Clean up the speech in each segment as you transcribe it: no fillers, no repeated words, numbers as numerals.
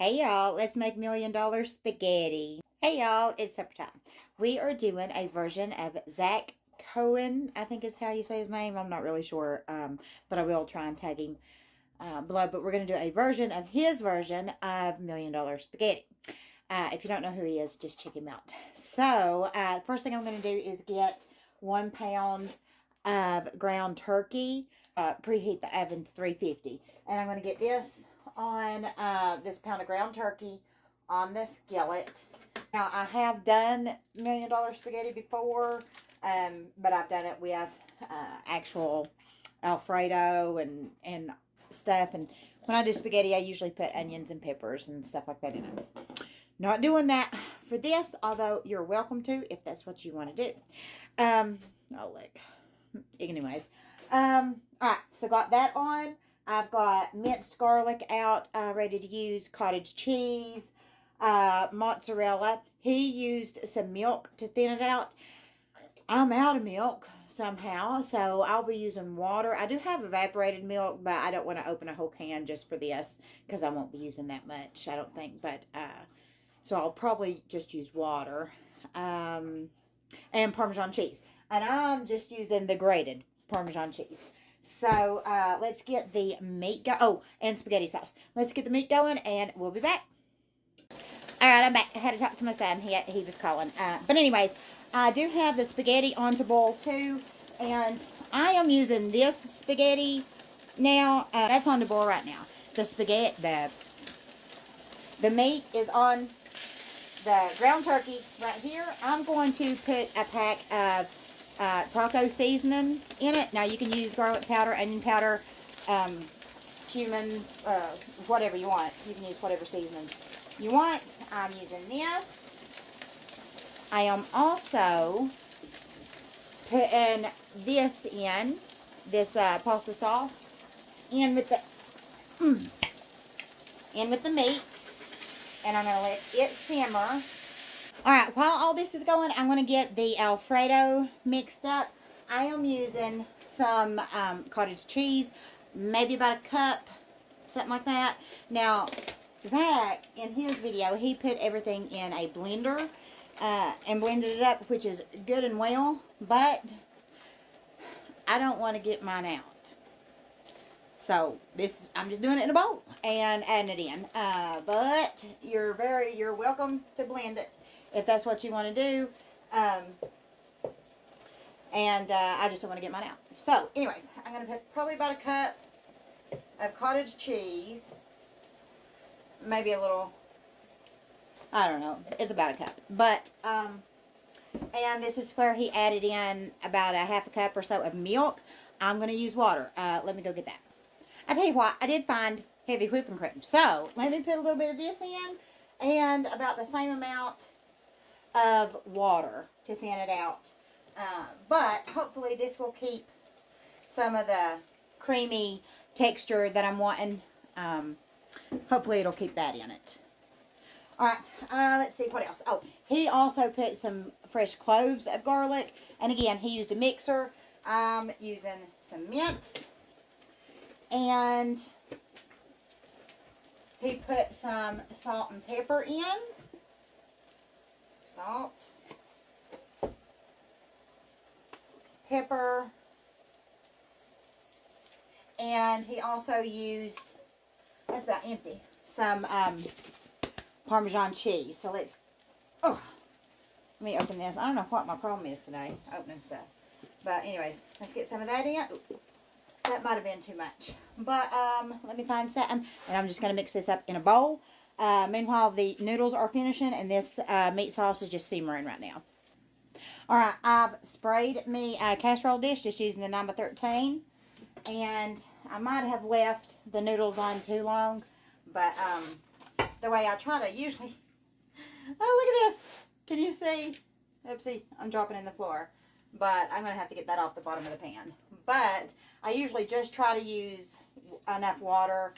Hey y'all, let's make $1,000,000 spaghetti. Hey y'all, it's supper time. We are doing a version of Zach Coen, I think is how you say his name. I'm not really sure, but I will try and tag him below. But we're going to do a version of his version of $1,000,000 spaghetti. If you don't know who he is, just check him out. So, first thing I'm going to do is get 1 pound of ground turkey. Preheat the oven to 350. And I'm going to get this on this pound of ground turkey on the skillet. Now, I have done $1,000,000 spaghetti before, but I've done it with actual Alfredo and stuff. And when I do spaghetti, I usually put onions and peppers and stuff like that in it. Not doing that for this, although you're welcome to if that's what you want to do. Oh, look. Anyways. Alright, so got that on. I've got minced garlic out, ready to use. Cottage cheese, mozzarella. He used some milk to thin it out. I'm out of milk somehow, so I'll be using water. I do have evaporated milk, but I don't want to open a whole can just for this because I won't be using that much, I don't think. But so I'll probably just use water and Parmesan cheese. And I'm just using the grated Parmesan cheese. So let's get the meat going. Oh, and spaghetti sauce. Let's get the meat going, and we'll be back. All right, I'm back. I had to talk to my son. He was calling. But anyways, I do have the spaghetti on to boil too, and I am using this spaghetti now. That's on to boil right now. The spaghetti, the meat is on the ground turkey right here. I'm going to put a pack of taco seasoning in it. Now you can use garlic powder, onion powder, cumin, whatever you want. You can use whatever seasonings you want. I'm using this. I am also putting this in, this pasta sauce, in with the meat, and I'm going to let it simmer. Alright, while all this is going, I'm going to get the Alfredo mixed up. I am using some cottage cheese, maybe about a cup, something like that. Now, Zach, in his video, he put everything in a blender and blended it up, which is good and well, but I don't want to get mine out. So, I'm just doing it in a bowl and adding it in. But you're welcome to blend it if that's what you want to do. I just don't want to get mine out. So, anyways, I'm going to put probably about a cup of cottage cheese. Maybe a little, I don't know. It's about a cup. But, and this is where he added in about a half a cup or so of milk. I'm going to use water. Let me go get that. I tell you what, I did find heavy whipping cream. So, let me put a little bit of this in and about the same amount of water to thin it out. But hopefully this will keep some of the creamy texture that I'm wanting. Hopefully it'll keep that in it. Alright, let's see what else. Oh, he also put some fresh cloves of garlic. And again, he used a mixer. I'm using some minced. And he put some salt and pepper in. Salt. Pepper. And he also used, that's about empty, some Parmesan cheese. So let me open this. I don't know what my problem is today, opening stuff. But anyways, let's get some of that in. Ooh, that might have been too much. But let me find something. And I'm just going to mix this up in a bowl. Meanwhile, the noodles are finishing and this meat sauce is just simmering right now. Alright, I've sprayed me a casserole dish just using a 9x13. And I might have left the noodles on too long. But the way I try to usually... Oh, look at this. Can you see? Oopsie, I'm dropping in the floor. But I'm going to have to get that off the bottom of the pan. But I usually just try to use enough water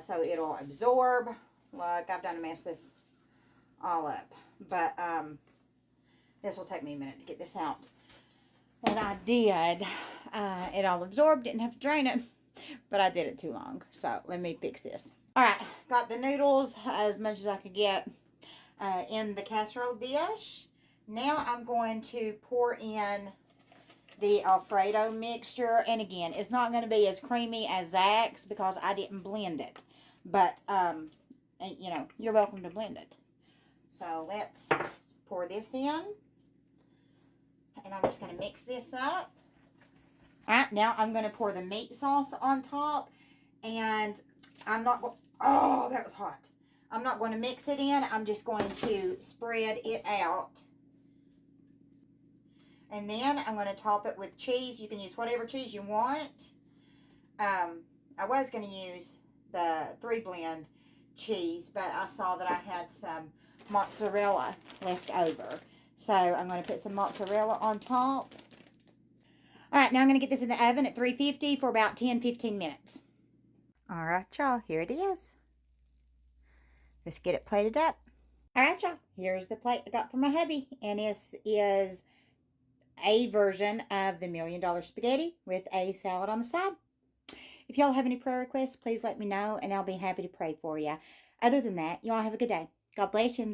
so it'll absorb. Look, I've done to mess this all up. But this will take me a minute to get this out. And I did. It all absorbed. Didn't have to drain it. But I did it too long. So let me fix this. Alright. got the noodles as much as I could get in the casserole dish. Now I'm going to pour in the Alfredo mixture. And again, it's not going to be as creamy as Zach's because I didn't blend it. But, you know, you're welcome to blend it. So let's pour this in. And I'm just going to mix this up. Alright, now I'm going to pour the meat sauce on top. And I'm not going... Oh, that was hot. I'm not going to mix it in. I'm just going to spread it out. And then I'm going to top it with cheese. You can use whatever cheese you want. I was going to use the 3-blend cheese, but I saw that I had some mozzarella left over. So I'm going to put some mozzarella on top. Alright, now I'm going to get this in the oven at 350 for about 10-15 minutes. Alright, y'all, here it is. Let's get it plated up. Alright, y'all, here's the plate I got from my hubby. And this is a version of the $1 Million Spaghetti with a salad on the side. If y'all have any prayer requests, please let me know, and I'll be happy to pray for you. Other than that, y'all have a good day. God bless you.